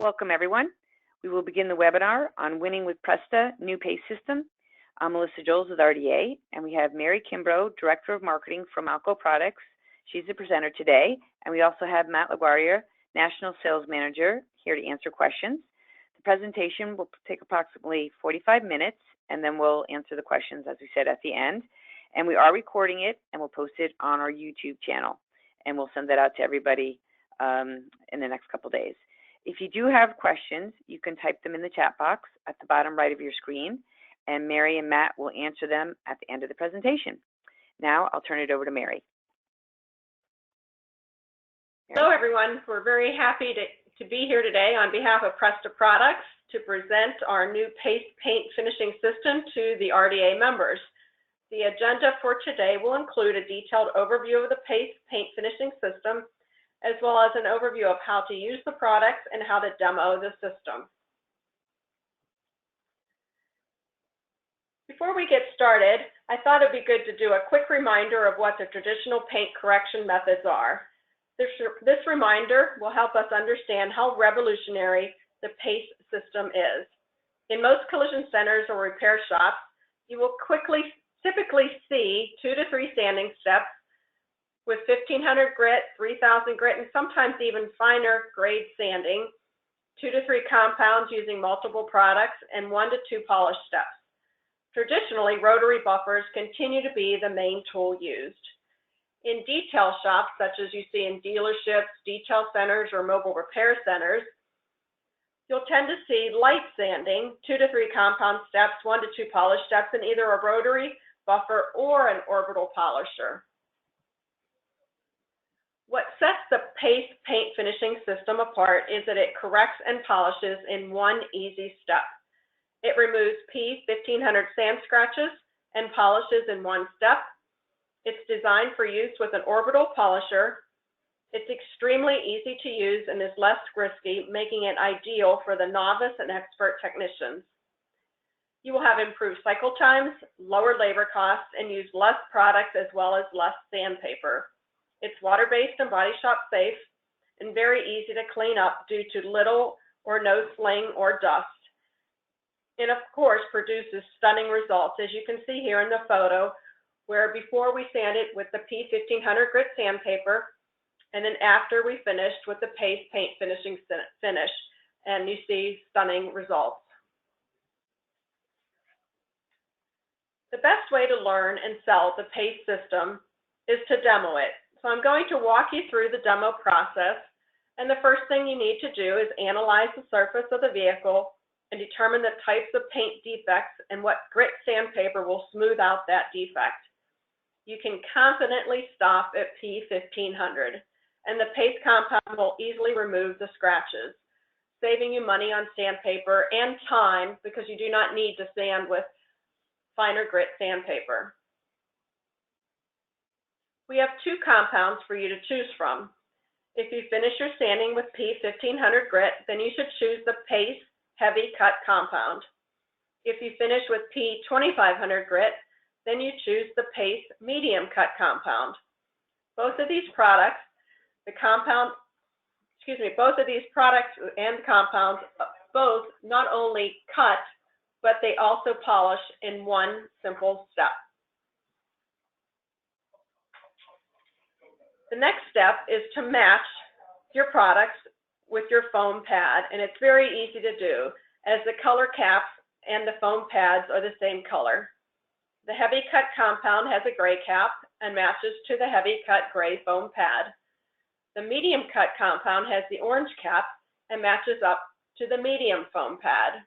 Welcome, everyone. We will begin the webinar on Winning with Presta New Paste System. I'm Melissa Jolls with RDA, and we have Mary Kimbro, Director of Marketing from Alco Products. She's the presenter today, and we also have Matt LaGuardia, National Sales Manager, here to answer questions. The presentation will take approximately 45 minutes, and then we'll answer the questions, as we said, at the end. And we are recording it, and we'll post it on our YouTube channel, and we'll send that out to everybody in the next couple days. If you do have questions, you can type them in the chat box at the bottom right of your screen, and Mary and Matt will answer them at the end of the presentation. Now I'll turn it over to Mary. Hello, everyone. We're very happy to be here today on behalf of Presta Products to present our new paste paint finishing system to the RDA members. The agenda for today will include a detailed overview of the paste paint finishing system, as well as an overview of how to use the products and how to demo the system. Before we get started, I thought it'd be good to do a quick reminder of what the traditional paint correction methods are. This reminder will help us understand how revolutionary the paste system is. In most collision centers or repair shops, you will typically see 2 to 3 sanding steps with 1500 grit, 3000 grit, and sometimes even finer grade sanding, 2 to 3 compounds using multiple products, and 1 to 2 polish steps. Traditionally, rotary buffers continue to be the main tool used. In detail shops, such as you see in dealerships, detail centers, or mobile repair centers, you'll tend to see light sanding, 2 to 3 compound steps, 1 to 2 polish steps, and either a rotary buffer or an orbital polisher. What sets the paste paint finishing system apart is that it corrects and polishes in one easy step. It removes P1500 sand scratches and polishes in one step. It's designed for use with an orbital polisher. It's extremely easy to use and is less risky, making it ideal for the novice and expert technicians. You will have improved cycle times, lower labor costs, and use less products as well as less sandpaper. It's water-based and body shop safe and very easy to clean up due to little or no sling or dust. And of course, produces stunning results, as you can see here in the photo, where before we sand it with the P1500 grit sandpaper, and then after we finished with the paste paint finishing finish, and you see stunning results. The best way to learn and sell the paste system is to demo it. So I'm going to walk you through the demo process, and the first thing you need to do is analyze the surface of the vehicle and determine the types of paint defects and what grit sandpaper will smooth out that defect. You can confidently stop at P1500, and the paste compound will easily remove the scratches, saving you money on sandpaper and time because you do not need to sand with finer grit sandpaper. We have 2 compounds for you to choose from. If you finish your sanding with P1500 grit, then you should choose the paste heavy cut compound. If you finish with P2500 grit, then you choose the paste medium cut compound. Both of these products, both of these products and compounds, both not only cut, but they also polish in one simple step. The next step is to match your products with your foam pad, and it's very easy to do, as the color caps and the foam pads are the same color. The heavy cut compound has a gray cap and matches to the heavy cut gray foam pad. The medium cut compound has the orange cap and matches up to the medium foam pad.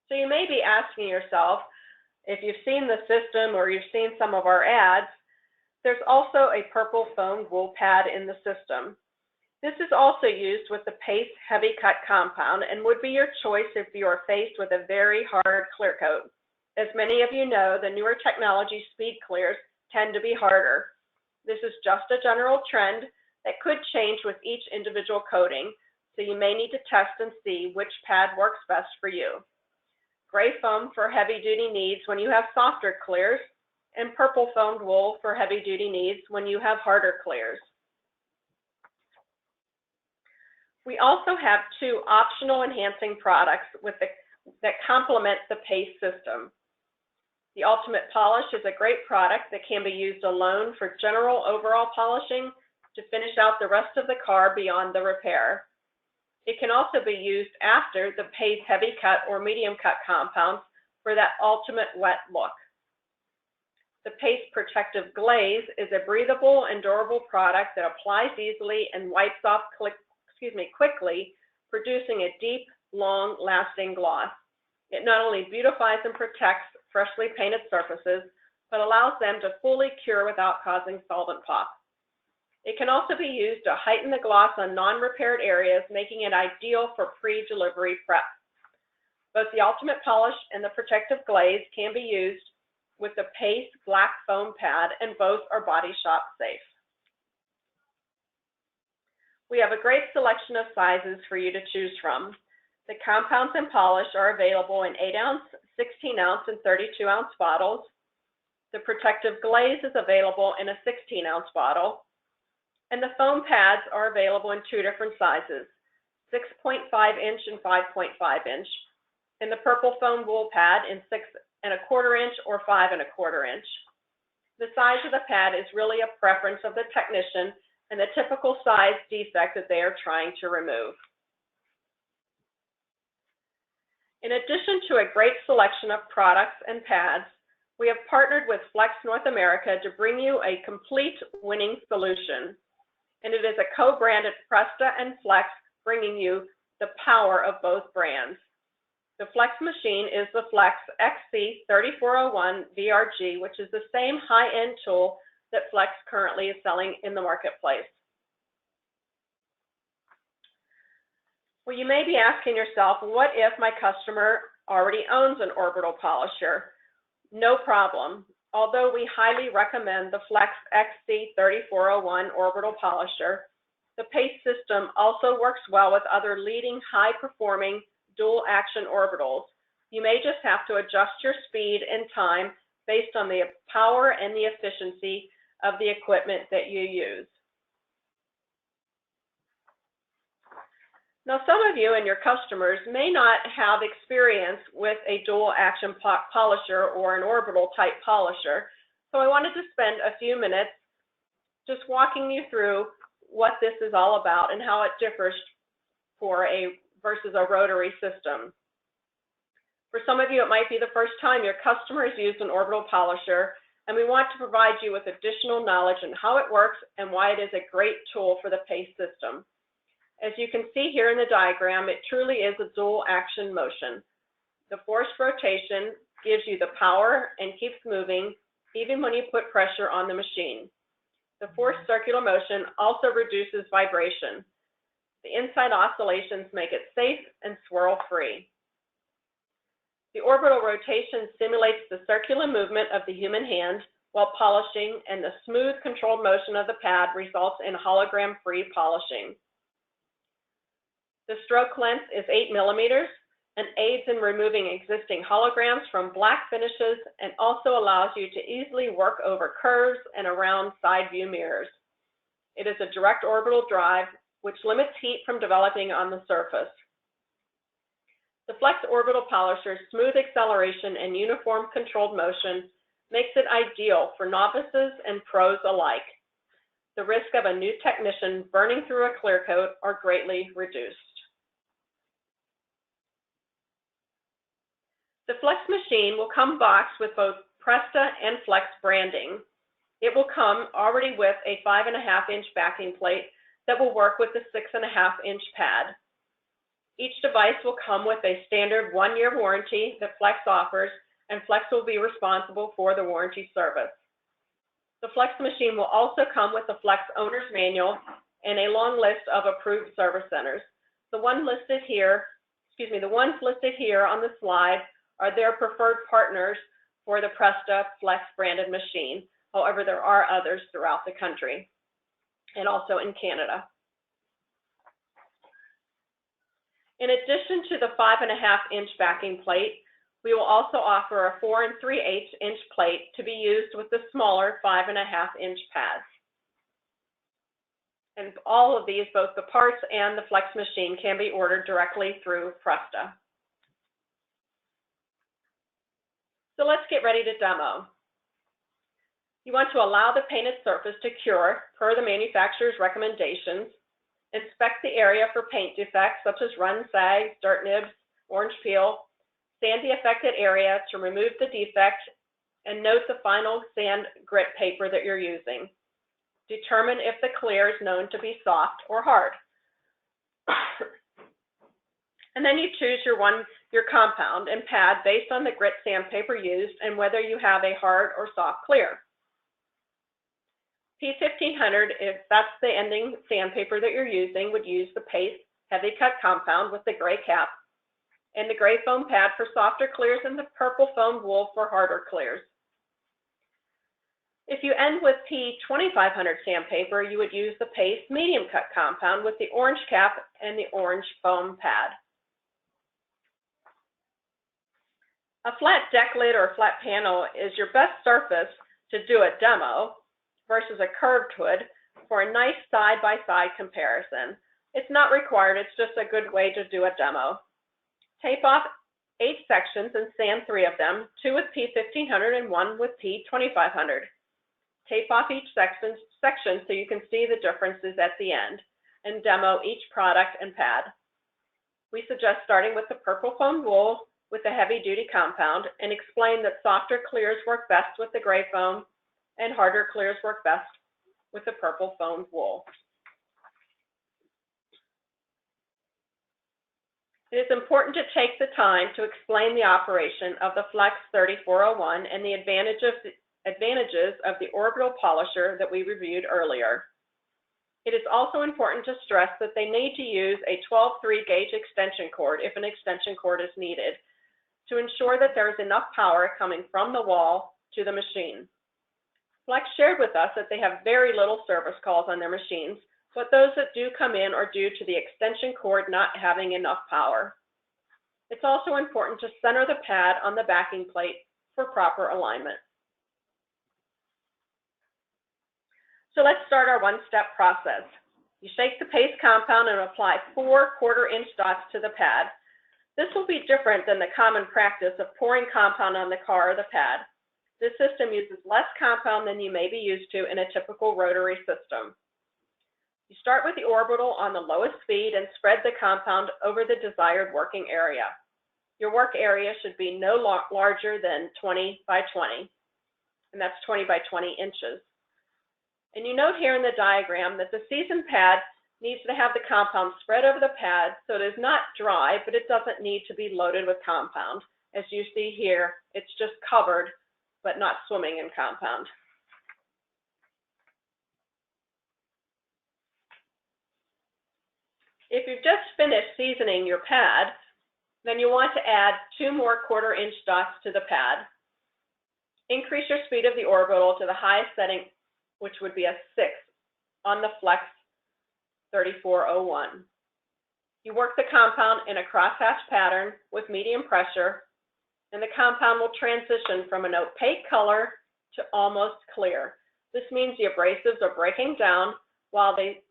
So you may be asking yourself, if you've seen the system or you've seen some of our ads, there's also a purple foam wool pad in the system. This is also used with the paste heavy cut compound and would be your choice if you are faced with a very hard clear coat. As many of you know, the newer technology speed clears tend to be harder. This is just a general trend that could change with each individual coating, so you may need to test and see which pad works best for you. Gray foam for heavy duty needs when you have softer clears, and purple foamed wool for heavy duty needs when you have harder clears. We also have 2 optional enhancing products that complement the paste system. The Ultimate Polish is a great product that can be used alone for general overall polishing to finish out the rest of the car beyond the repair. It can also be used after the paste heavy cut or medium cut compounds for that ultimate wet look. The Paste Protective Glaze is a breathable and durable product that applies easily and wipes off quickly, producing a deep, long-lasting gloss. It not only beautifies and protects freshly painted surfaces, but allows them to fully cure without causing solvent pop. It can also be used to heighten the gloss on non-repaired areas, making it ideal for pre-delivery prep. Both the Ultimate Polish and the Protective Glaze can be used with the Paste Black Foam Pad, and both are body shop safe. We have a great selection of sizes for you to choose from. The compounds and polish are available in 8-ounce, 16-ounce, and 32-ounce bottles. The Protective Glaze is available in a 16-ounce bottle. And the foam pads are available in 2 different sizes, 6.5-inch and 5.5-inch. And the purple foam wool pad in 6¼ inch or 5¼ inch. The size of the pad is really a preference of the technician and the typical size defect that they are trying to remove. In addition to a great selection of products and pads, we have partnered with Flex North America to bring you a complete winning solution. And it is a co-branded Presta and Flex, bringing you the power of both brands. The Flex machine is the Flex XC3401 VRG, which is the same high-end tool that Flex currently is selling in the marketplace. Well, you may be asking yourself, what if my customer already owns an orbital polisher? No problem. Although we highly recommend the Flex XC3401 orbital polisher, the paste system also works well with other leading high-performing dual-action orbitals. You may just have to adjust your speed and time based on the power and the efficiency of the equipment that you use. Now, some of you and your customers may not have experience with a dual-action polisher or an orbital-type polisher, so I wanted to spend a few minutes just walking you through what this is all about and how it differs versus a rotary system. For some of you, it might be the first time your customer has used an orbital polisher, and we want to provide you with additional knowledge on how it works and why it is a great tool for the paste system. As you can see here in the diagram, it truly is a dual action motion. The forced rotation gives you the power and keeps moving even when you put pressure on the machine. The forced circular motion also reduces vibration. The inside oscillations make it safe and swirl free. The orbital rotation simulates the circular movement of the human hand while polishing, and the smooth controlled motion of the pad results in hologram-free polishing. The stroke length is 8 millimeters and aids in removing existing holograms from black finishes, and also allows you to easily work over curves and around side view mirrors. It is a direct orbital drive, which limits heat from developing on the surface. The Flex orbital polisher's smooth acceleration and uniform controlled motion makes it ideal for novices and pros alike. The risk of a new technician burning through a clear coat are greatly reduced. The Flex machine will come boxed with both Presta and Flex branding. It will come already with a 5.5-inch backing plate that will work with the 6.5-inch pad. Each device will come with a standard 1-year warranty that Flex offers, and Flex will be responsible for the warranty service. The Flex machine will also come with a Flex owner's manual and a long list of approved service centers. The ones listed here on the slide are their preferred partners for the Presta Flex branded machine. However, there are others throughout the country and also in Canada. In addition to the 5.5-inch backing plate, we will also offer a 4 3/8-inch plate to be used with the smaller 5.5-inch pads. And all of these, both the parts and the flex machine, can be ordered directly through Presta. So let's get ready to demo. You want to allow the painted surface to cure per the manufacturer's recommendations. Inspect the area for paint defects such as run sags, dirt nibs, orange peel. Sand the affected area to remove the defect, and note the final sand grit paper that you're using. Determine if the clear is known to be soft or hard. And then you choose your compound and pad based on the grit sandpaper used and whether you have a hard or soft clear. P1500, if that's the ending sandpaper that you're using, would use the paste heavy cut compound with the gray cap, and the gray foam pad for softer clears and the purple foamed wool for harder clears. If you end with P2500 sandpaper, you would use the paste medium cut compound with the orange cap and the orange foam pad. A flat deck lid or a flat panel is your best surface to do a demo versus a curved hood for a nice side-by-side comparison. It's not required, it's just a good way to do a demo. Tape off 8 sections and sand 3 of them, 2 with P1500 and 1 with P2500. Tape off each section so you can see the differences at the end, and demo each product and pad. We suggest starting with the purple foam wool with the heavy-duty compound and explain that softer clears work best with the gray foam and harder clears work best with the purple foamed wool. It is important to take the time to explain the operation of the Flex 3401 and the advantages of the orbital polisher that we reviewed earlier. It is also important to stress that they need to use a 12-3 gauge extension cord if an extension cord is needed to ensure that there is enough power coming from the wall to the machine. Flex shared with us that they have very little service calls on their machines, but those that do come in are due to the extension cord not having enough power. It's also important to center the pad on the backing plate for proper alignment. So let's start our one-step process. You shake the paste compound and apply 4 1/4-inch dots to the pad. This will be different than the common practice of pouring compound on the car or the pad. This system uses less compound than you may be used to in a typical rotary system. You start with the orbital on the lowest speed and spread the compound over the desired working area. Your work area should be no larger than 20 by 20, and that's 20 by 20 inches. And you note here in the diagram that the seasoned pad needs to have the compound spread over the pad so it is not dry, but it doesn't need to be loaded with compound. As you see here, it's just covered, but not swimming in compound. If you've just finished seasoning your pad, then you want to add 2 more 1/4-inch dots to the pad. Increase your speed of the orbital to the highest setting, which would be a 6 on the Flex 3401. You work the compound in a crosshatch pattern with medium pressure, and the compound will transition from an opaque color to almost clear. This means the abrasives are breaking down while they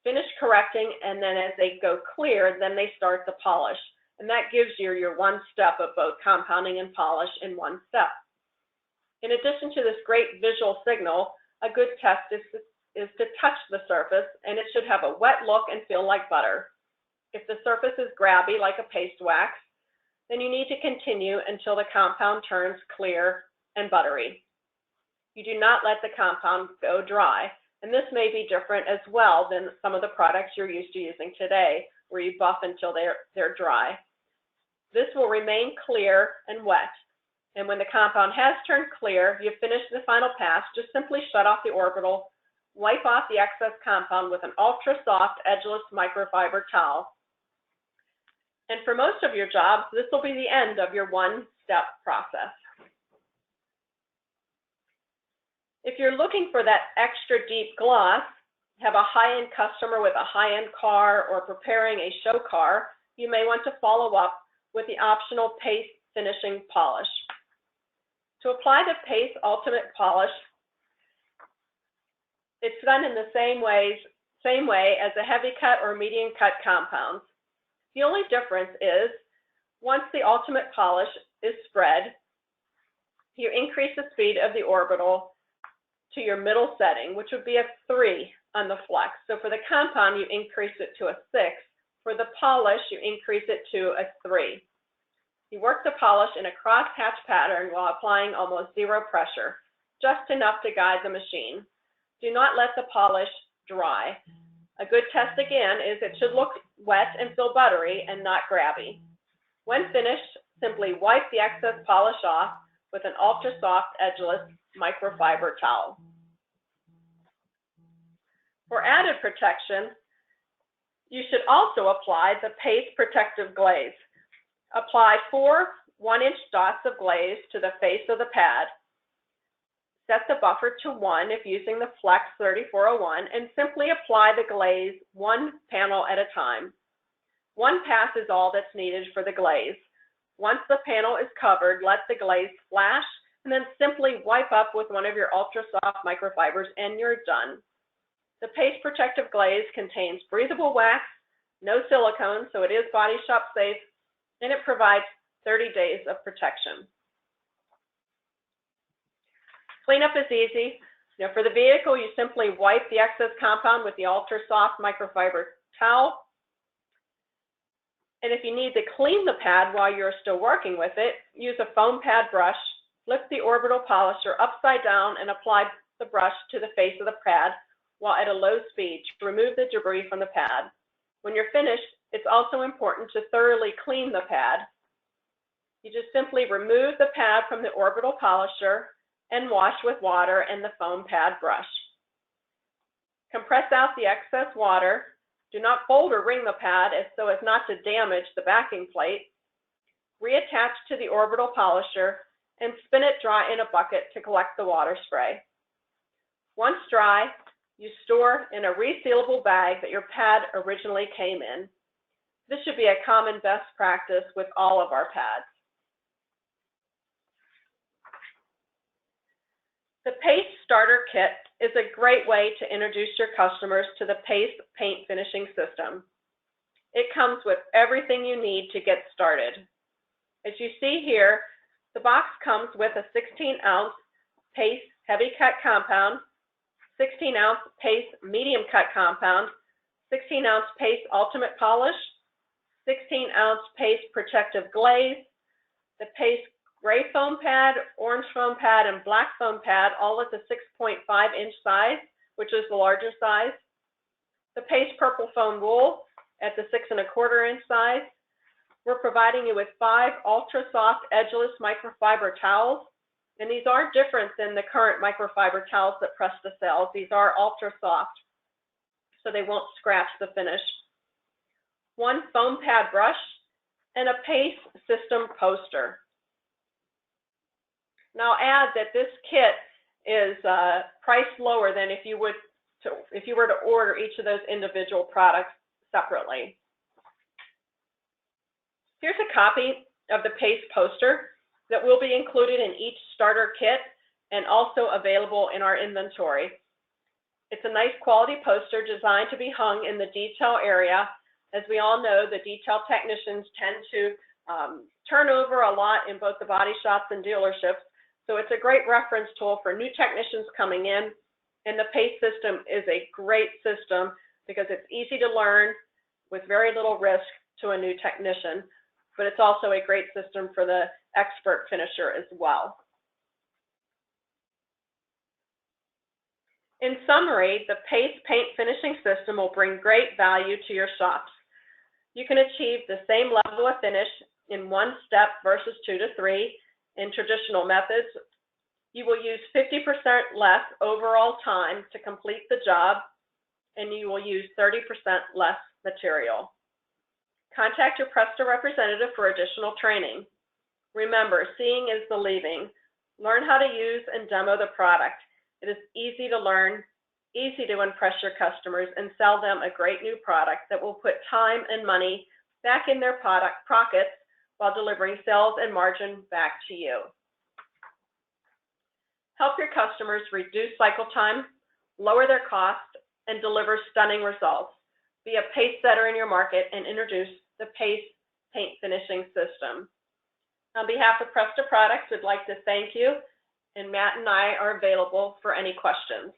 finish correcting, and then as they go clear, then they start the polish. And that gives you your one step of both compounding and polish in one step. In addition to this great visual signal, a good test is to touch the surface, and it should have a wet look and feel like butter. If the surface is grabby like a paste wax, then you need to continue until the compound turns clear and buttery. You do not let the compound go dry, and this may be different as well than some of the products you're used to using today, where you buff until they're dry. This will remain clear and wet, and when the compound has turned clear, you've finished the final pass, just simply shut off the orbital, wipe off the excess compound with an ultra-soft, edgeless microfiber towel. And for most of your jobs, this will be the end of your one-step process. If you're looking for that extra deep gloss, have a high-end customer with a high-end car or preparing a show car, you may want to follow up with the optional paste finishing polish. To apply the paste ultimate polish, it's done in the same ways same way as a heavy cut or medium cut compounds. The only difference is once the ultimate polish is spread, you increase the speed of the orbital to your middle setting, which would be a 3 on the flex. So for the compound, you increase it to a 6. For the polish, you increase it to a 3. You work the polish in a cross-hatch pattern while applying almost zero pressure, just enough to guide the machine. Do not let the polish dry. A good test again is it should look wet and feel buttery and not grabby. When finished, simply wipe the excess polish off with an ultra-soft, edgeless microfiber towel. For added protection, you should also apply the paste protective glaze. Apply 4 1-inch dots of glaze to the face of the pad. Set the buffer to 1 if using the Flex 3401 and simply apply the glaze 1 panel at a time. 1 pass is all that's needed for the glaze. Once the panel is covered, let the glaze flash and then simply wipe up with one of your ultra soft microfibers and you're done. The paste protective glaze contains breathable wax, no silicone, so it is body shop safe, and it provides 30 days of protection. Cleanup is easy. For the vehicle, you simply wipe the excess compound with the ultra soft microfiber towel. And if you need to clean the pad while you're still working with it, use a foam pad brush, flip the orbital polisher upside down and apply the brush to the face of the pad while at a low speed to remove the debris from the pad. When you're finished, it's also important to thoroughly clean the pad. You just simply remove the pad from the orbital polisher and wash with water and the foam pad brush. Compress out the excess water. Do not fold or wring the pad so as not to damage the backing plate. Reattach to the orbital polisher and spin it dry in a bucket to collect the water spray. Once dry, you store in a resealable bag that your pad originally came in. This should be a common best practice with all of our pads. The Paste Starter Kit is a great way to introduce your customers to the Paste paint finishing system. It comes with everything you need to get started. As you see here, the box comes with a 16-ounce Paste heavy cut compound, 16-ounce Paste medium cut compound, 16-ounce Paste ultimate polish, 16-ounce Paste protective glaze, the Paste gray foam pad, orange foam pad, and black foam pad, all at the 6.5-inch size, which is the larger size. The Paste purple foam wool at the 6.25-inch size. We're providing you with 5 ultra soft edgeless microfiber towels, and these are different than the current microfiber towels that Presta sells. These are ultra soft, so they won't scratch the finish. 1 foam pad brush and a Paste system poster. Now add that this kit is priced lower than if you were to order each of those individual products separately. Here's a copy of the Paste poster that will be included in each starter kit and also available in our inventory. It's a nice quality poster designed to be hung in the detail area. As we all know, the detail technicians tend to turn over a lot in both the body shops and dealerships. So it's a great reference tool for new technicians coming in, and the Paste system is a great system because it's easy to learn with very little risk to a new technician, but it's also a great system for the expert finisher as well. In summary, the Paste paint finishing system will bring great value to your shops. You can achieve the same level of finish in 1 step versus 2 to 3. In traditional methods. You will use 50% less overall time to complete the job, and you will use 30% less material. Contact your Presta representative for additional training. Remember, seeing is believing. Learn how to use and demo the product. It is easy to learn, easy to impress your customers, and sell them a great new product that will put time and money back in their pockets while delivering sales and margin back to you. Help your customers reduce cycle time, lower their costs, and deliver stunning results. Be a pace setter in your market and introduce the Pace paint finishing system. On behalf of Presta Products, we'd like to thank you, and Matt and I are available for any questions.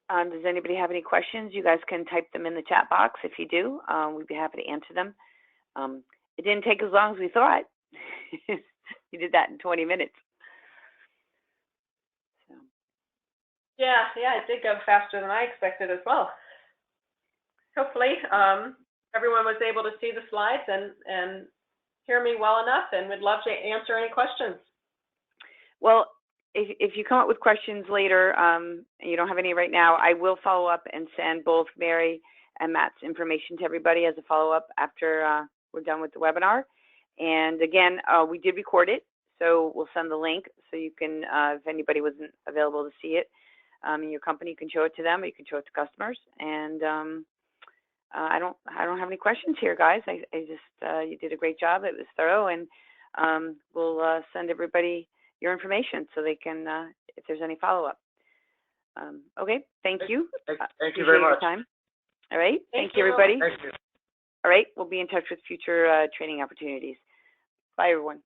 Does anybody have any questions? You guys can type them in the chat box if you do. We'd be happy to answer them. It didn't take as long as we thought. You did that in 20 minutes. So. Yeah, it did go faster than I expected as well. Hopefully, everyone was able to see the slides and hear me well enough, and would love to answer any questions. Well, if you come up with questions later, and you don't have any right now, I will follow up and send both Mary and Matt's information to everybody as a follow-up after we're done with the webinar. And again, we did record it, so we'll send the link so you can, if anybody wasn't available to see it in your company, you can show it to them, or you can show it to customers. And I don't have any questions here, guys. I just you did a great job. It was thorough, and we'll send everybody your information so they can, if there's any follow-up. Okay, thank you. Thank you very much. Time. All right, thank you, you, everybody. Thank you. All right, we'll be in touch with future training opportunities. Bye, everyone.